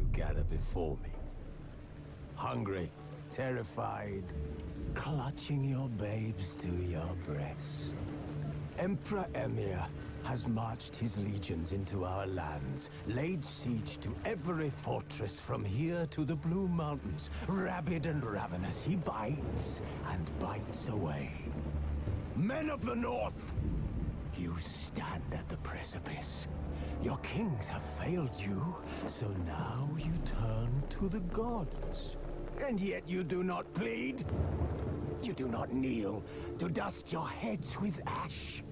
you gather before me. Hungry, terrified, clutching your babes to your breast. Emperor Emir has marched his legions into our lands, laid siege to every fortress from here to the Blue Mountains. Rabid and ravenous, he bites and bites away. Men of the North, you stand at the precipice. Your kings have failed you, so now you turn to the gods. And yet you do not plead. You do not kneel to dust your heads with ash.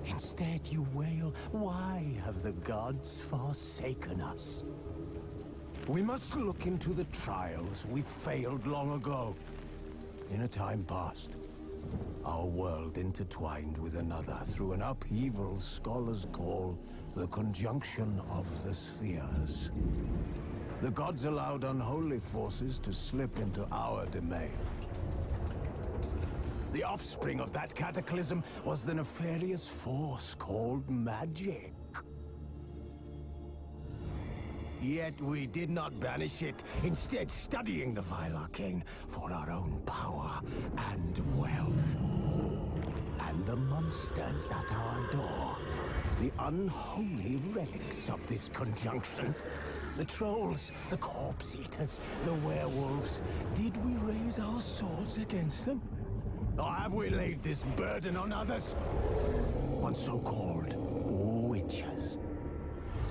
Instead you wail, why have the gods forsaken us? We must look into the trials we failed long ago. In a time past, our world intertwined with another through an upheaval scholars call the conjunction of the spheres. The gods allowed unholy forces to slip into our domain. The offspring of that cataclysm was the nefarious force called magic. Yet we did not banish it, instead studying the vile arcane for our own power and wealth. And the monsters at our door, the unholy relics of this conjunction. The trolls, the corpse eaters, the werewolves. Did we raise our swords against them? Or have we laid this burden on others? On so-called witches.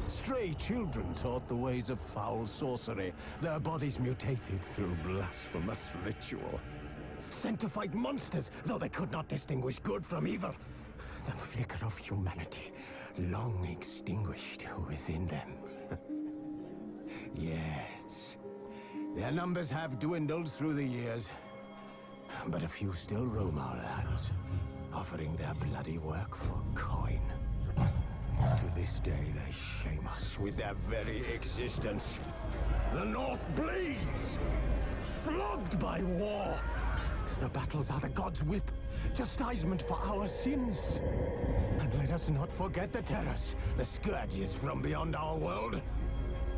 Stray children taught the ways of foul sorcery, their bodies mutated through blasphemous ritual. Sent to fight monsters, though they could not distinguish good from evil. The flicker of humanity, long extinguished within them. Yes, their numbers have dwindled through the years, but a few still roam our lands, offering their bloody work for coin. To this day, they shame us with their very existence. The North bleeds, flogged by war. The battles are the gods' whip, chastisement for our sins. And let us not forget the terrors, the scourges from beyond our world.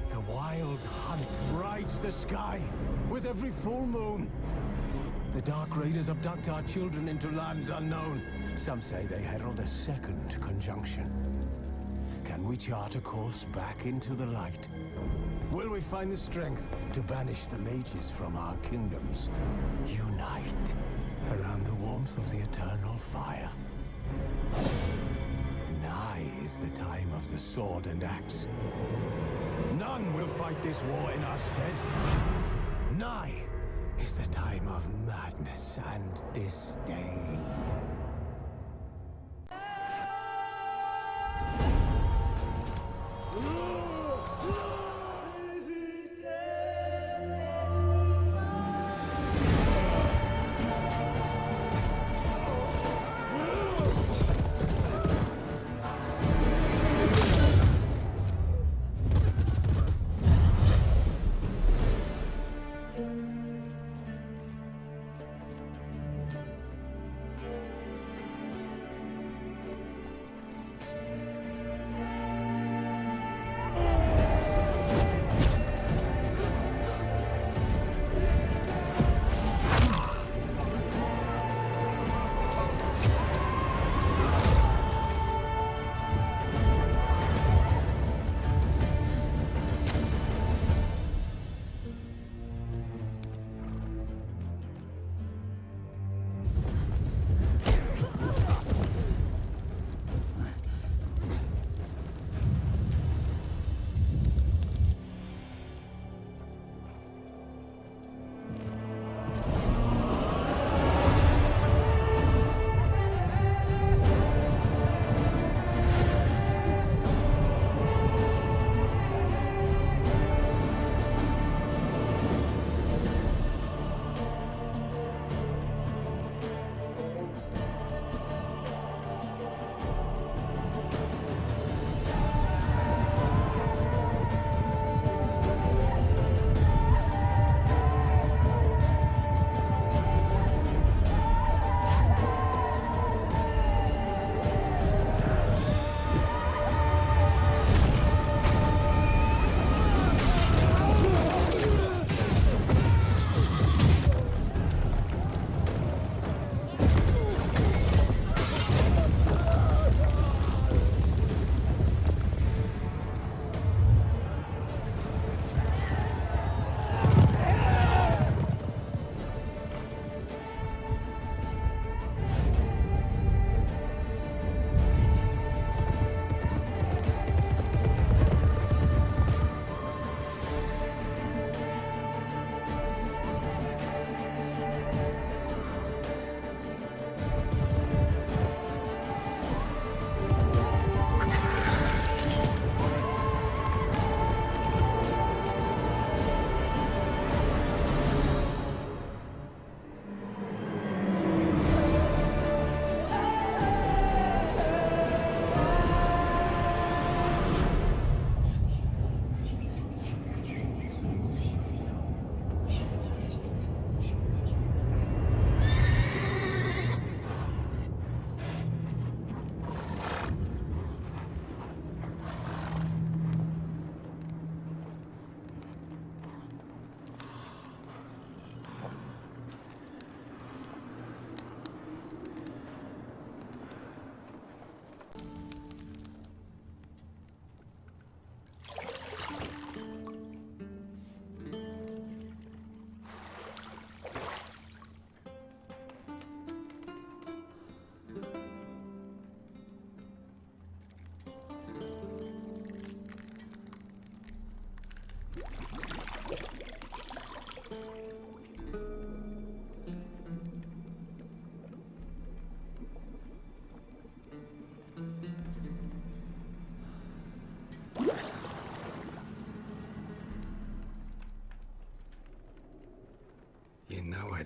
The wild hunt rides the sky with every full moon. The Dark Raiders abduct our children into lands unknown. Some say they herald a second conjunction. Can we chart a course back into the light? Will we find the strength to banish the mages from our kingdoms? Unite around the warmth of the eternal fire. Nigh is the time of the sword and axe. None will fight this war in our stead. Nigh is the time of madness and disdain.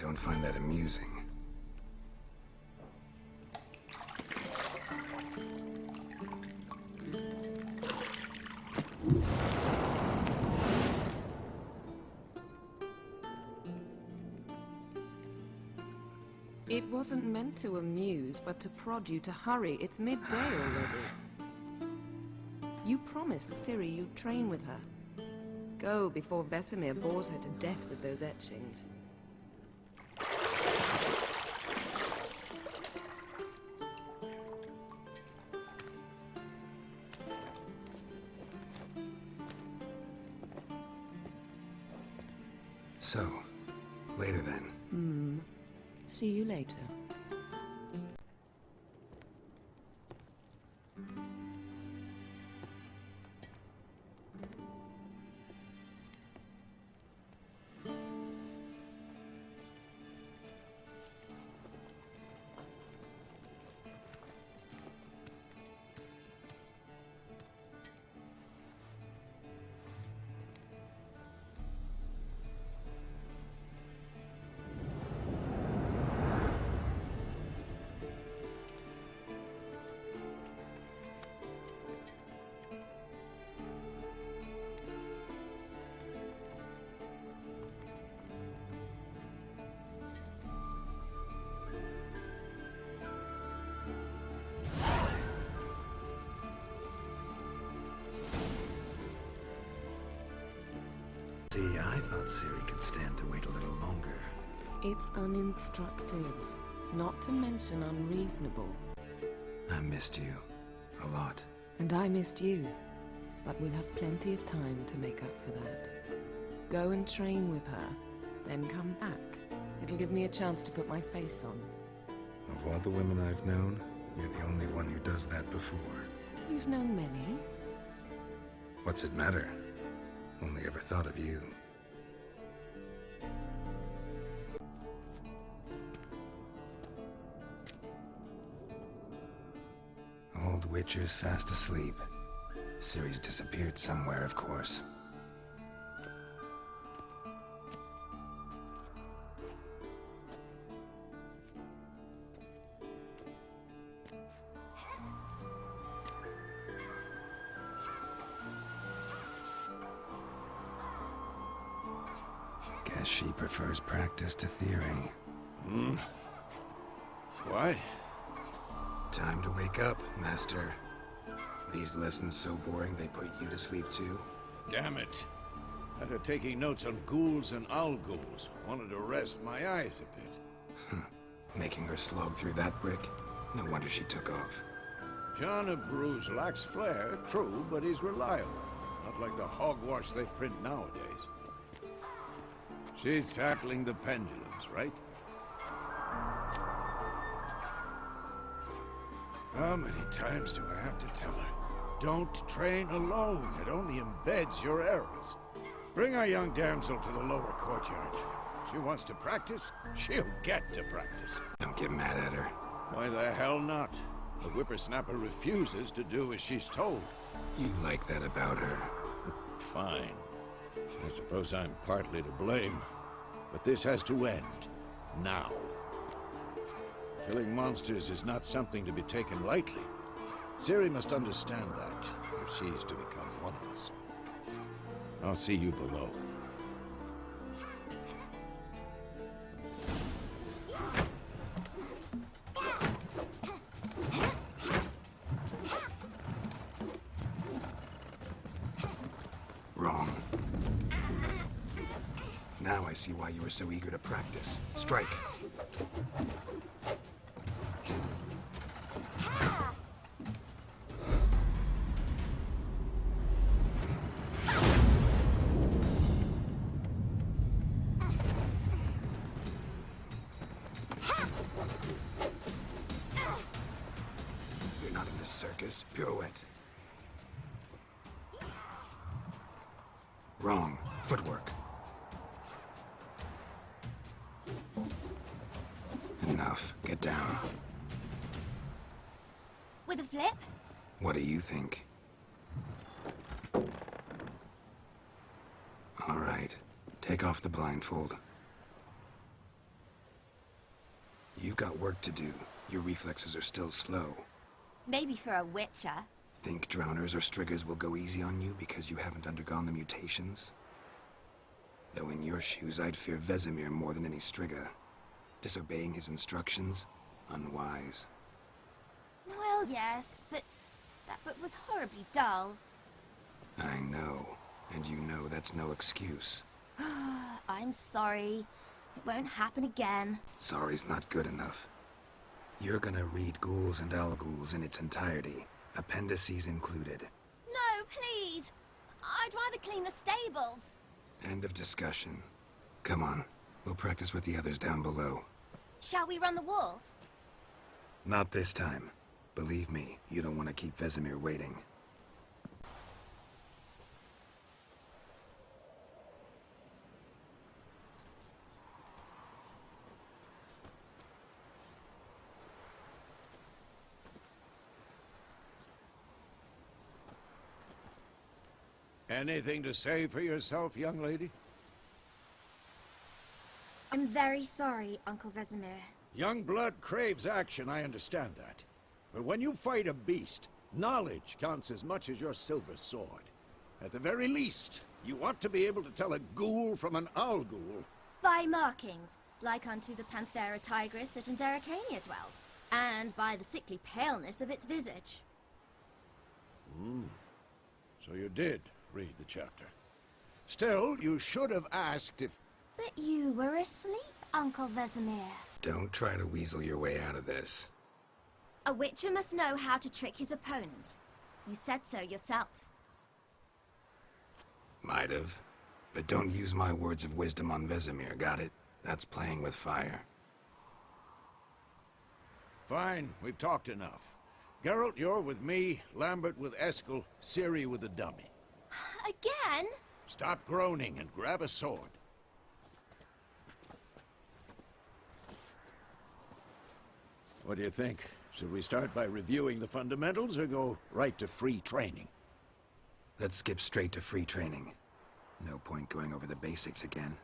don't find that amusing. It wasn't meant to amuse, but to prod you to hurry. It's midday already. You promised Ciri you'd train with her. Go before Vesemir bores her to death with those etchings. So, later then. See you later. See, I thought Ciri could stand to wait a little longer. It's uninstructive, not to mention unreasonable. I missed you. A lot. And I missed you. But we'll have plenty of time to make up for that. Go and train with her, then come back. It'll give me a chance to put my face on. Of all the women I've known, you're the only one who does that before. You've known many. What's it matter? Only ever thought of you. Old Witcher's fast asleep. Ciri's disappeared somewhere, of course. Guess she prefers practice to theory. What? Time to wake up, Master. These lessons so boring they put you to sleep too? Damn it. After taking notes on ghouls and owl ghouls, wanted to rest my eyes a bit. Making her slog through that brick? No wonder she took off. John of Bruges lacks flair, true, but he's reliable. Not like the hogwash they print nowadays. She's tackling the pendulums, right? How many times do I have to tell her? Don't train alone. It only embeds your errors. Bring our young damsel to the lower courtyard. She wants to practice, she'll get to practice. Don't get mad at her. Why the hell not? The whippersnapper refuses to do as she's told. You like that about her. Fine. I suppose I'm partly to blame. But this has to end. Now. Killing monsters is not something to be taken lightly. Ciri must understand that, if she's to become one of us. I'll see you below. Wrong. Now I see why you were so eager to practice. Strike. You're not in a circus. Pirouette. Wrong. Footwork. Enough. Get down. With a flip? What do you think? All right. Take off the blindfold. You've got work to do. Your reflexes are still slow. Maybe for a witcher. Think drowners or striggers will go easy on you because you haven't undergone the mutations? Though in your shoes, I'd fear Vesemir more than any strigger. Disobeying his instructions? Unwise. Well, yes, but that book was horribly dull. I know. And you know that's no excuse. I'm sorry. It won't happen again. Sorry's not good enough. You're gonna read Ghouls and Al-Ghouls in its entirety, appendices included. No, please! I'd rather clean the stables. End of discussion. Come on, we'll practice with the others down below. Shall we run the walls? Not this time. Believe me, you don't want to keep Vesemir waiting. Anything to say for yourself, young lady? I'm very sorry, Uncle Vesemir. Young blood craves action, I understand that. But when you fight a beast, knowledge counts as much as your silver sword. At the very least, you want to be able to tell a ghoul from an Al-Ghul. By markings, like unto the Panthera tigris that in Zerrikania dwells, and by the sickly paleness of its visage. So you did read the chapter. Still, you should have asked if... But you were asleep, Uncle Vesemir. Don't try to weasel your way out of this. A witcher must know how to trick his opponent. You said so yourself. Might have. But don't use my words of wisdom on Vesemir, got it? That's playing with fire. Fine, we've talked enough. Geralt, you're with me, Lambert with Eskel, Ciri with the dummy. Again? Stop groaning and grab a sword. What do you think? Should we start by reviewing the fundamentals or go right to free training? Let's skip straight to free training. No point going over the basics again.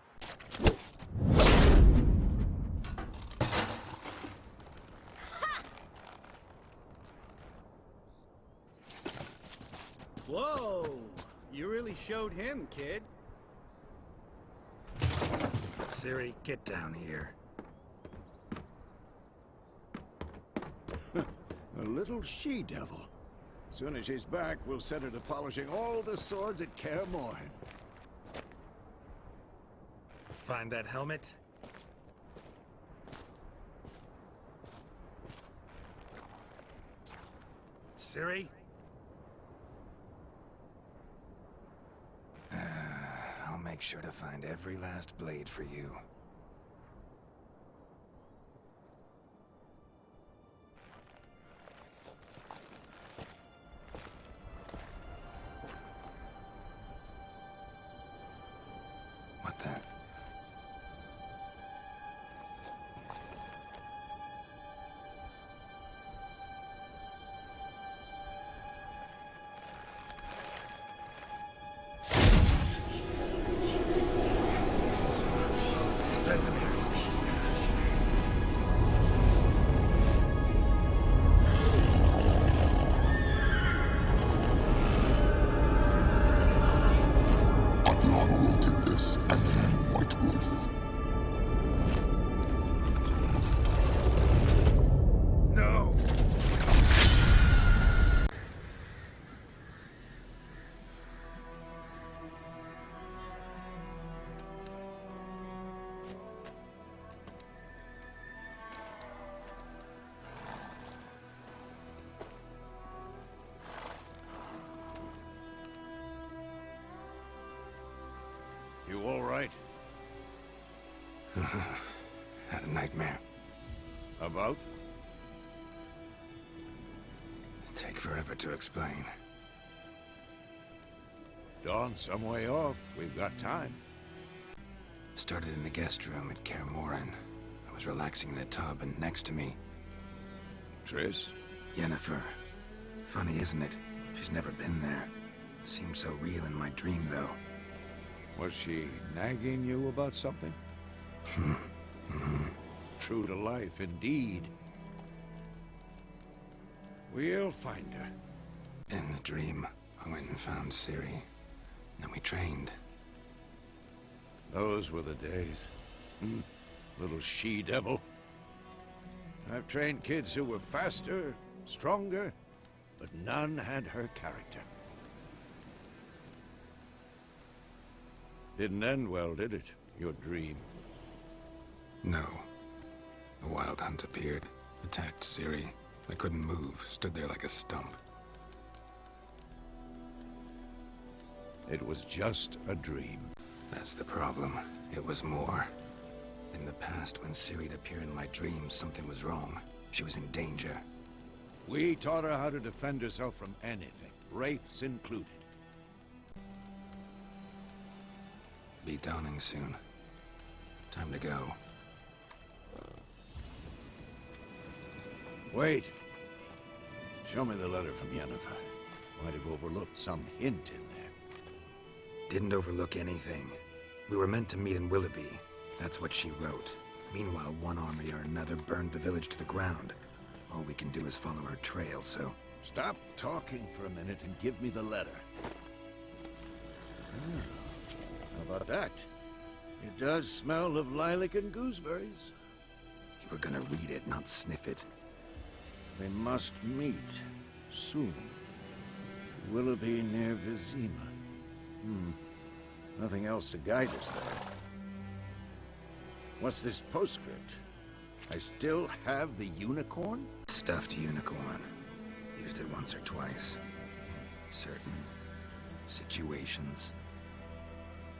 Whoa! You really showed him, kid. Ciri, get down here. A little she-devil. Soon as she's back, we'll set her to polishing all the swords at Kaer Morhen. Find that helmet? Ciri? I'll make sure to find every last blade for you. What the? Vesemir. Adriana will take this, and you, White Wolf. No! You all right? Had a nightmare. About? Take forever to explain. Dawn, some way off. We've got time. Started in the guest room at Kaer Morhen. I was relaxing in a tub, and next to me, Triss? Yennefer. Funny, isn't it? She's never been there. Seemed so real in my dream, though. Was she nagging you about something? True to life, indeed. We'll find her. In the dream, I went and found Ciri. Then we trained. Those were the days. Little she-devil. I've trained kids who were faster, stronger, but none had her character. Didn't end well, did it? Your dream? No. A wild hunt appeared, attacked Ciri. I couldn't move, stood there like a stump. It was just a dream. That's the problem. It was more. In the past, when Ciri'd appear in my dreams, something was wrong. She was in danger. We taught her how to defend herself from anything, wraiths included. Be dawning soon. Time to go. Wait. Show me the letter from Yennefer. Might have overlooked some hint in there. Didn't overlook anything. We were meant to meet in Willoughby. That's what she wrote. Meanwhile, one army or another burned the village to the ground. All we can do is follow her trail, so... Stop talking for a minute and give me the letter. How about that? It does smell of lilac and gooseberries. You were gonna read it, not sniff it. We must meet. Soon. Willoughby near Vizima. Nothing else to guide us there. What's this postscript? I still have the unicorn? Stuffed unicorn. Used it once or twice. Certain situations.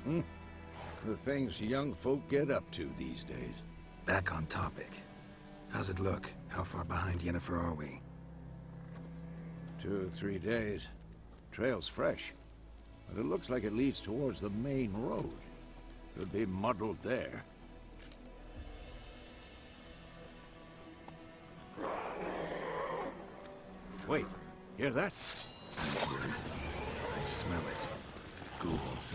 The things young folk get up to these days. Back on topic. How's it look? How far behind Yennefer are we? 2 or 3 days. Trail's fresh. But it looks like it leads towards the main road. Could be muddled there. Wait, hear that? I hear it. I smell it. Ghouls.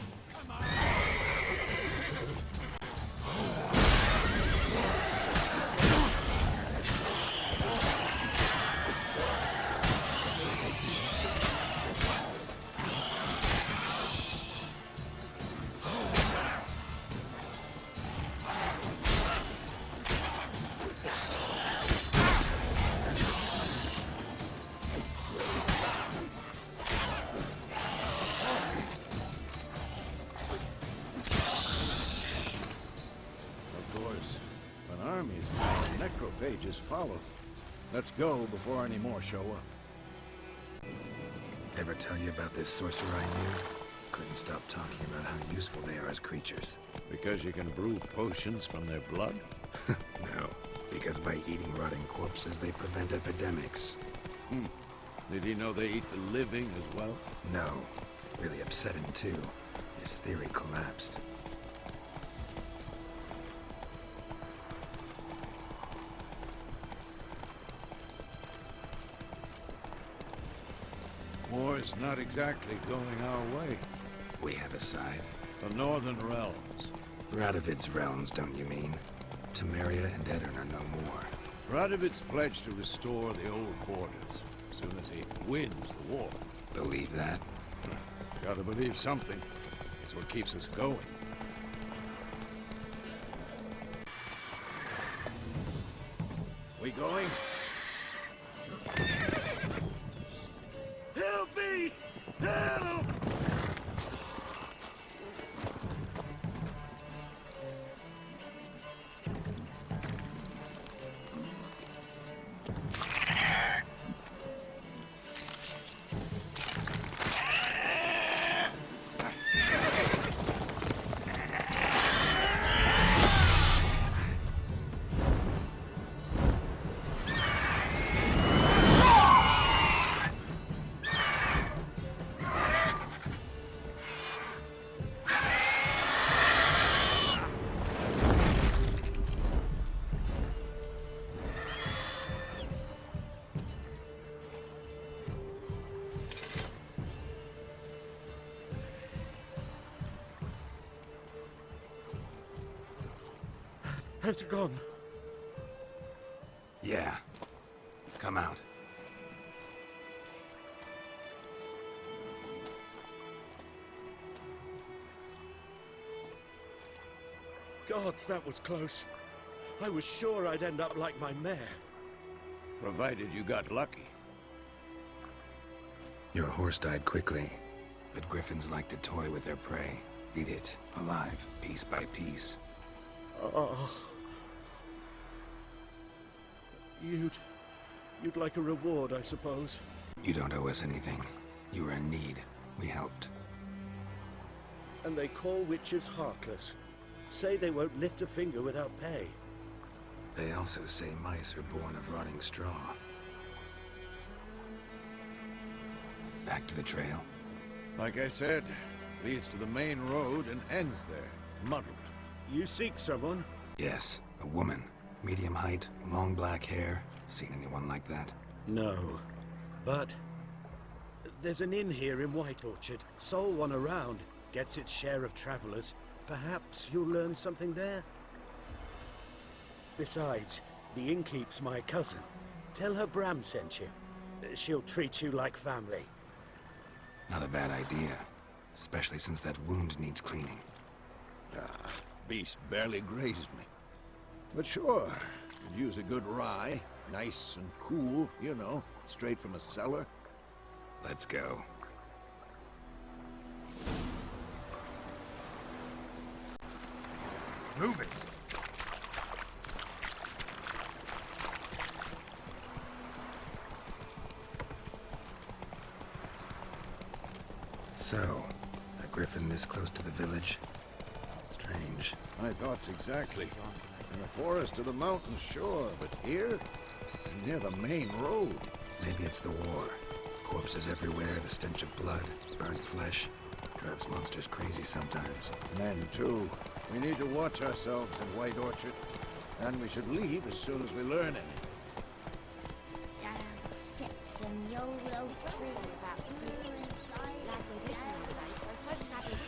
Necrophages follow. Let's go before any more show up. Ever tell you about this sorcerer I knew? Couldn't stop talking about how useful they are as creatures. Because you can brew potions from their blood? No, because by eating rotting corpses, they prevent epidemics. Did he know they eat the living as well? No. Really upset him, too. His theory collapsed. War's not exactly going our way. We have a side. The Northern Realms. Radovid's realms, don't you mean? Temeria and Edirn are no more. Radovid's pledged to restore the old borders as soon as he wins the war. Believe that? Gotta believe something. It's what keeps us going. We going? Help me! Help! Has it gone? gods, that was close. I was sure I'd end up like my mare. Provided you got lucky. Your horse died quickly, but griffins like to toy with their prey. Eat it, alive, piece by piece. Oh. You'd like a reward, I suppose. You don't owe us anything. You were in need. We helped. And they call witches heartless. Say they won't lift a finger without pay. They also say mice are born of rotting straw. Back to the trail. Like I said, leads to the main road and ends there, muddled. You seek someone? Yes, a woman. Medium height, long black hair. Seen anyone like that? No. But there's an inn here in White Orchard. Sole one around. Gets its share of travelers. Perhaps you'll learn something there? Besides, the innkeep's my cousin. Tell her Bram sent you. She'll treat you like family. Not a bad idea. Especially since that wound needs cleaning. Ah, beast barely grazed me. But sure, could use a good rye. Nice and cool, you know, straight from a cellar. Let's go. Move it! So, a griffin this close to the village? Strange. My thoughts exactly. In the forest or the mountains, sure, but here? Near the main road. Maybe it's the war. Corpses everywhere, the stench of blood, burnt flesh. Drives monsters crazy sometimes. Men, too. We need to watch ourselves in White Orchard. And we should leave as soon as we learn anything. Down sits in the old oak tree about sniffing inside like a this one day, so hoping that it was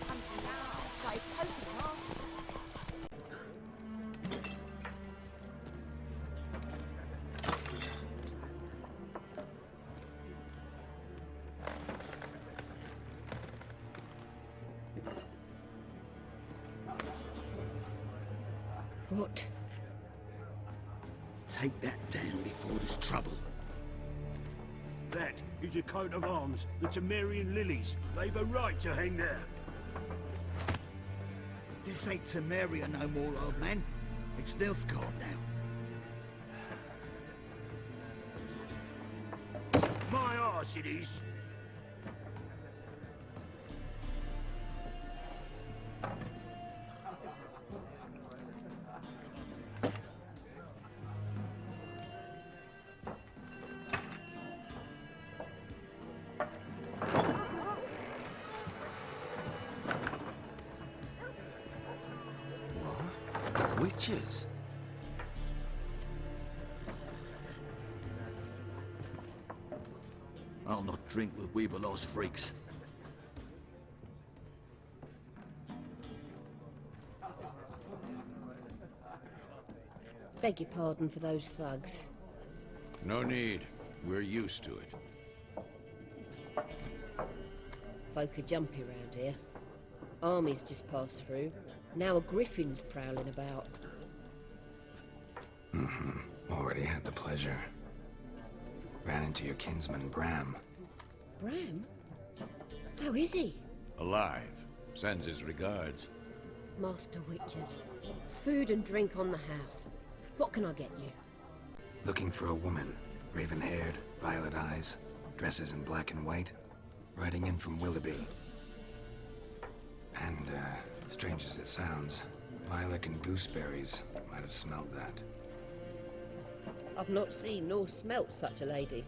something else. Started poking us. What? Take that down before there's trouble. That is a coat of arms, the Temerian lilies. They've a right to hang there. This ain't Temeria no more, old man. It's Nilfgaard now. My arse it is. Witches? I'll not drink with Weaverlaw's freaks. Beg your pardon for those thugs. No need. We're used to it. Folk are jumpy round here. Armies just passed through. Now a griffin's prowling about. Already had the pleasure. Ran into your kinsman, Bram. Bram? How is he? Alive. Sends his regards. Master Witches. Food and drink on the house. What can I get you? Looking for a woman. Raven-haired, violet eyes, dresses in black and white. Riding in from Willoughby. And, strange as it sounds, lilac and gooseberries might have smelled that. I've not seen nor smelt such a lady.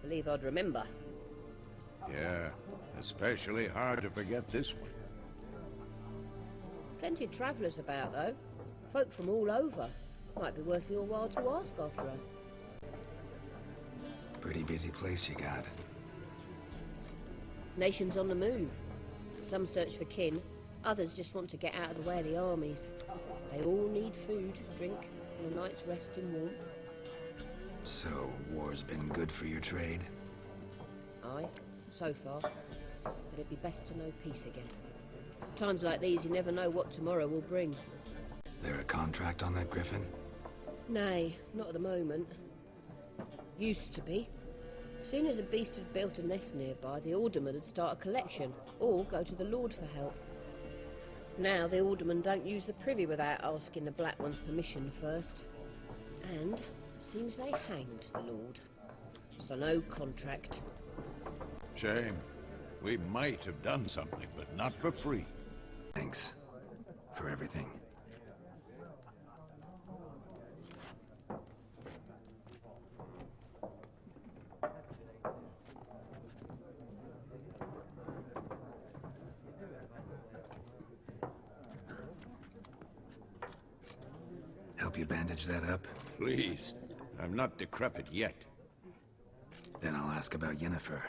Believe I'd remember. Yeah, especially hard to forget this one. Plenty of travellers about, though. Folk from all over. Might be worth your while to ask after her. Pretty busy place you got. Nations on the move. Some search for kin, others just want to get out of the way of the armies. They all need food, drink, and a night's rest in warmth. So, war's been good for your trade? Aye, so far. But it'd be best to know peace again. Times like these, you never know what tomorrow will bring. there a contract on that griffin? Nay, not at the moment. Used to be. Soon as a beast had built a nest nearby, the alderman would start a collection, or go to the Lord for help. Now the aldermen don't use the privy without asking the Black One's permission first. And seems they hanged the Lord. So no contract. Shame. We might have done something, but not for free. Thanks. For everything. Help you bandage that up? Please. I'm not decrepit yet. Then I'll ask about Yennefer.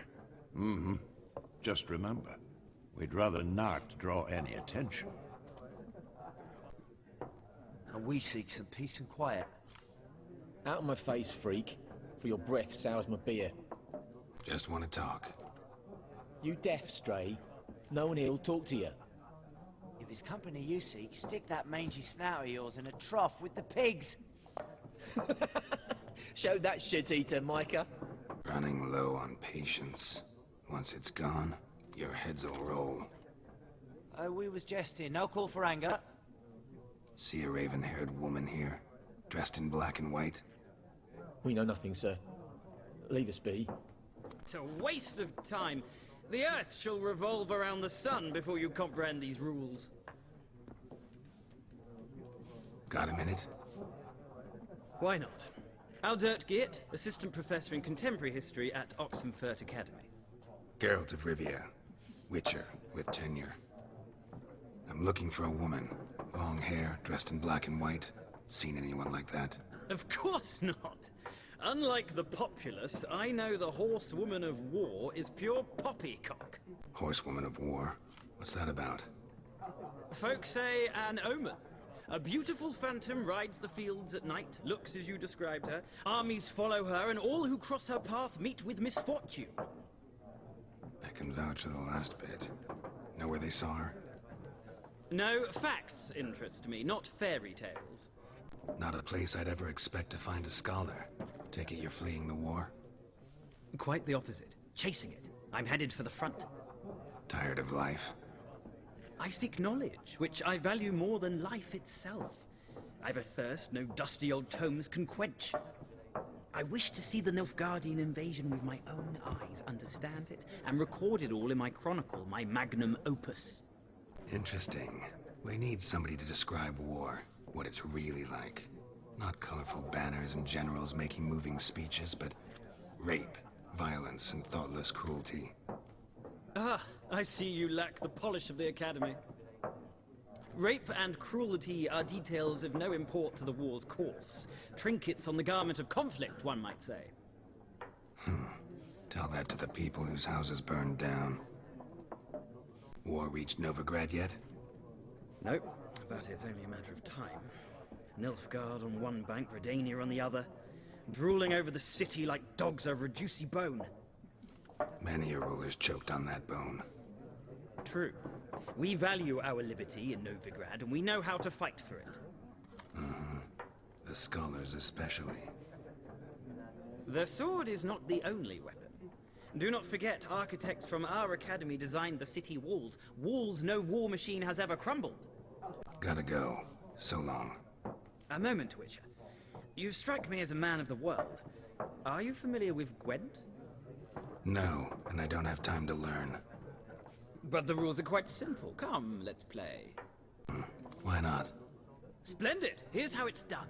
Mm-hmm. Just remember, we'd rather not draw any attention. And we seek some peace and quiet. Out of my face, freak, for your breath sours my beer. Just want to talk. You deaf, Stray? No one here'll talk to you. If it's company you seek, stick that mangy snout of yours in a trough with the pigs. Show that shit-eater, Micah. Running low on patience. Once it's gone, your heads'll roll. Oh, we was jesting. No call for anger. See a raven-haired woman here, dressed in black and white? We know nothing, sir. Leave us be. It's a waste of time. The Earth shall revolve around the sun before you comprehend these rules. Got a minute? Why not? Aldert Geert, Assistant Professor in Contemporary History at Oxenfurt Academy. Geralt of Rivia, Witcher with tenure. I'm looking for a woman. Long hair, dressed in black and white. Seen anyone like that? Of course not. Unlike the populace, I know the Horsewoman of War is pure poppycock. Horsewoman of War? What's that about? Folk say an omen. A beautiful phantom rides the fields at night, looks as you described her. Armies follow her, and all who cross her path meet with misfortune. I can vouch for the last bit. Know where they saw her? No, facts interest me, not fairy tales. Not a place I'd ever expect to find a scholar. Take it you're fleeing the war? Quite the opposite. Chasing it. I'm headed for the front. Tired of life? I seek knowledge, which I value more than life itself. I've a thirst no dusty old tomes can quench. I wish to see the Nilfgaardian invasion with my own eyes, understand it, and record it all in my chronicle, my magnum opus. Interesting. We need somebody to describe war, what it's really like. Not colorful banners and generals making moving speeches, but rape, violence, and thoughtless cruelty. Ah, I see you lack the polish of the Academy. Rape and cruelty are details of no import to the war's course. Trinkets on the garment of conflict, one might say. Tell that to the people whose houses burned down. War reached Novigrad yet? Nope, but it's only a matter of time. Nilfgaard on one bank, Redania on the other, drooling over the city like dogs over a juicy bone. Many a ruler's choked on that bone. True. We value our liberty in Novigrad, and we know how to fight for it. The scholars especially. The sword is not the only weapon. Do not forget, architects from our academy designed the city walls. Walls no war machine has ever crumbled. Gotta go. So long. A moment, Witcher. You strike me as a man of the world. Are you familiar with Gwent? No, and I don't have time to learn. But the rules are quite simple. Come, let's play. Why not? Splendid! Here's how it's done.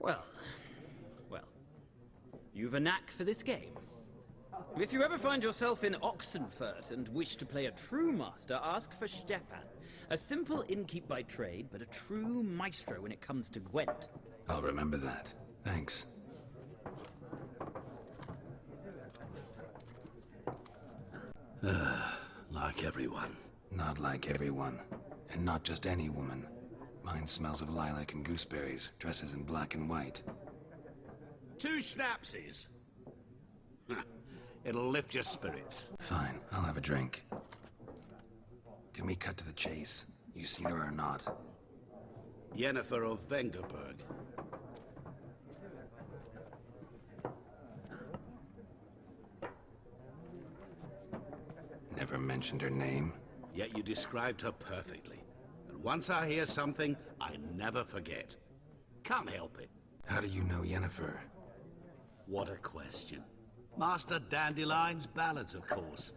Well, you've a knack for this game. If you ever find yourself in Oxenfurt and wish to play a true master, ask for Stepan. A simple innkeep by trade, but a true maestro when it comes to Gwent. I'll remember that. Thanks. Like everyone. Not like everyone. And not just any woman. Mine smells of lilac and gooseberries, dresses in black and white. 2 schnapsies. It'll lift your spirits. Fine, I'll have a drink. Can we cut to the chase? You seen her or not? Yennefer of Vengerberg. Never mentioned her name. Yet you described her perfectly. And once I hear something, I never forget. Can't help it. How do you know Yennefer? What a question. Master Dandelion's ballads, of course.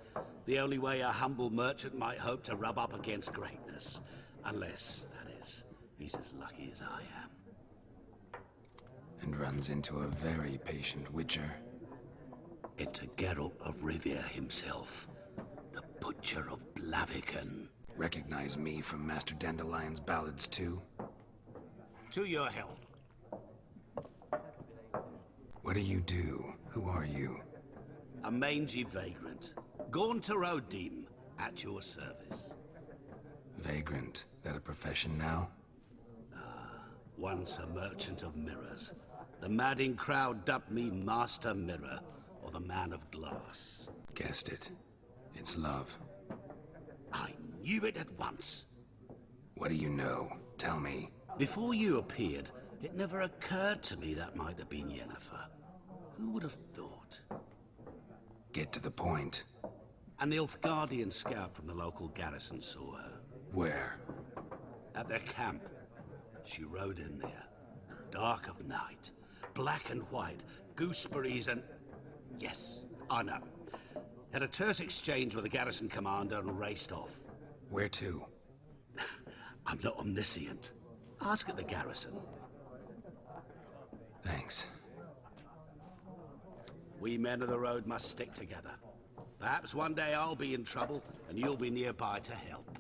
The only way a humble merchant might hope to rub up against greatness. Unless, that is, he's as lucky as I am. And runs into a very patient witcher. It's a Geralt of Rivia himself. The Butcher of Blaviken. Recognize me from Master Dandelion's ballads, too? To your health. What do you do? Who are you? A mangy vagrant. Gaunter O'Dim, at your service. Vagrant? That a profession now? Once a merchant of mirrors. The madding crowd dubbed me Master Mirror, or the Man of Glass. Guessed it. It's love. I knew it at once. What do you know? Tell me. Before you appeared, it never occurred to me that might have been Yennefer. Who would have thought? Get to the point. A Nilfgaardian scout from the local garrison saw her. Where? At their camp. She rode in there. Dark of night. Black and white. Gooseberries and... Yes, I know. Had a terse exchange with the garrison commander and raced off. Where to? I'm not omniscient. Ask at the garrison. Thanks. We men of the road must stick together. Perhaps one day I'll be in trouble, and you'll be nearby to help.